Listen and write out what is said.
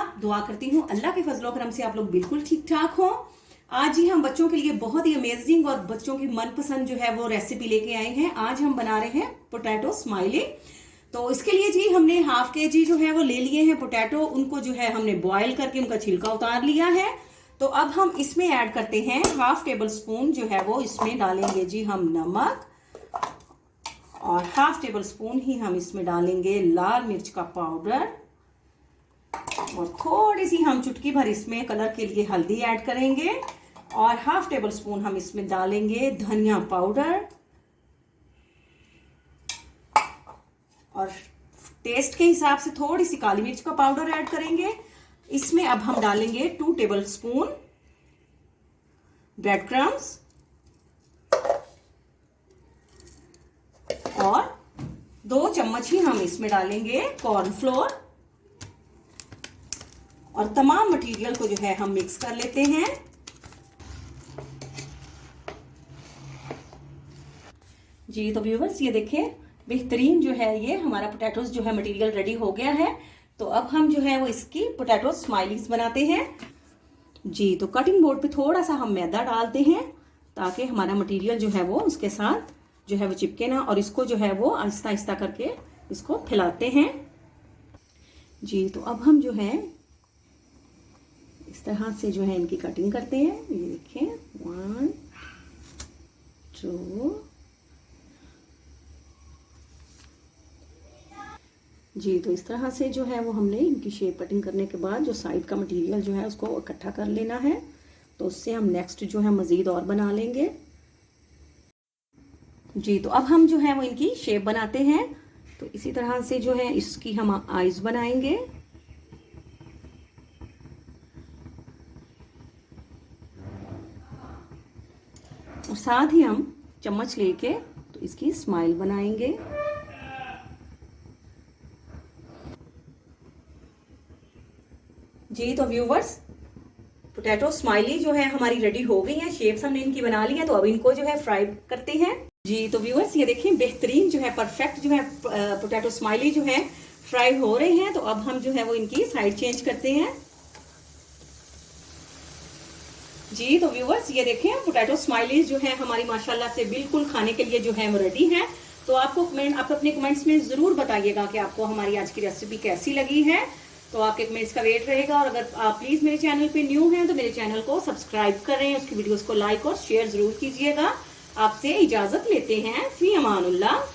आदाब। दुआ करती हूँ अल्लाह के फजलो करम से आप लोग बिल्कुल ठीक ठाक हो। आज ही हम बच्चों के लिए बहुत ही अमेजिंग और बच्चों की मनपसंद जो है वो रेसिपी लेके आए हैं। आज हम बना रहे हैं पोटैटो स्माइली। तो इसके लिए जी हमने हाफ केजी जो है वो ले लिए हैं पोटैटो। उनको जो है हमने बॉईल करके उनका छिलका उतार लिया है। तो अब हम इसमें ऐड करते हैं हाफ टेबल स्पून जो है वो इसमें डालेंगे जी हम नमक, और हाफ टेबल स्पून ही हम इसमें डालेंगे लाल मिर्च का पाउडर, और थोड़ी सी हम चुटकी भर इसमें कलर के लिए हल्दी ऐड करेंगे, और हाफ टेबल स्पून हम इसमें डालेंगे धनिया पाउडर, और टेस्ट के हिसाब से थोड़ी सी काली मिर्च का पाउडर ऐड करेंगे। इसमें अब हम डालेंगे 2 टेबल स्पून ब्रेड क्रम्स, और 2 चम्मच ही हम इसमें डालेंगे कॉर्नफ्लोर, और तमाम मटेरियल को जो है हम मिक्स कर लेते हैं। जी तो व्यूवर्स ये देखिए बेहतरीन जो है ये हमारा पोटैटोज जो है मटेरियल रेडी हो गया है। तो अब हम जो है वो इसकी पोटैटो स्माइलीज बनाते हैं। जी तो कटिंग बोर्ड पे थोड़ा सा हम मैदा डालते हैं ताकि हमारा मटेरियल जो है वो उसके साथ जो है वो चिपके ना, और इसको जो है वो आहिस्ता आहिस्ता करके इसको फैलाते हैं। जी तो अब हम जो है इस तरह से जो है इनकी कटिंग करते हैं। ये देखिए 1 2। जी तो इस तरह से जो है वो हमने इनकी शेप कटिंग करने के बाद जो साइड का मटेरियल जो है उसको इकट्ठा कर लेना है। तो उससे हम नेक्स्ट जो है मज़ीद और बना लेंगे। जी तो अब हम जो है वो इनकी शेप बनाते हैं। तो इसी तरह से जो है इसकी हम आईज बनाएंगे। और साथ ही हम चम्मच लेके तो इसकी स्माइल बनाएंगे। जी तो व्यूवर्स पोटैटो स्माइली जो है हमारी रेडी हो गई है। शेप्स हमने इनकी बना ली है। तो अब इनको जो है फ्राई करते हैं। जी तो व्यूवर्स ये देखिए बेहतरीन जो है परफेक्ट जो है पोटैटो स्माइली जो है फ्राई हो रहे हैं। तो अब हम जो है वो इनकी साइड चेंज करते हैं। जी तो व्यूवर्स ये देखें पोटैटो स्माइली जो है हमारी माशाल्लाह से बिल्कुल खाने के लिए जो है वो रेडी है। तो आप अपने कमेंट्स में जरूर बताइएगा कि आपको हमारी आज की रेसिपी कैसी लगी है। तो आपके कमेंट्स का वेट रहेगा। और अगर आप प्लीज मेरे चैनल पे न्यू हैं तो मेरे चैनल को सब्सक्राइब करें, उसकी वीडियोस को लाइक और शेयर जरूर कीजिएगा। आपसे इजाजत लेते हैं। फी अमानुल्लाह।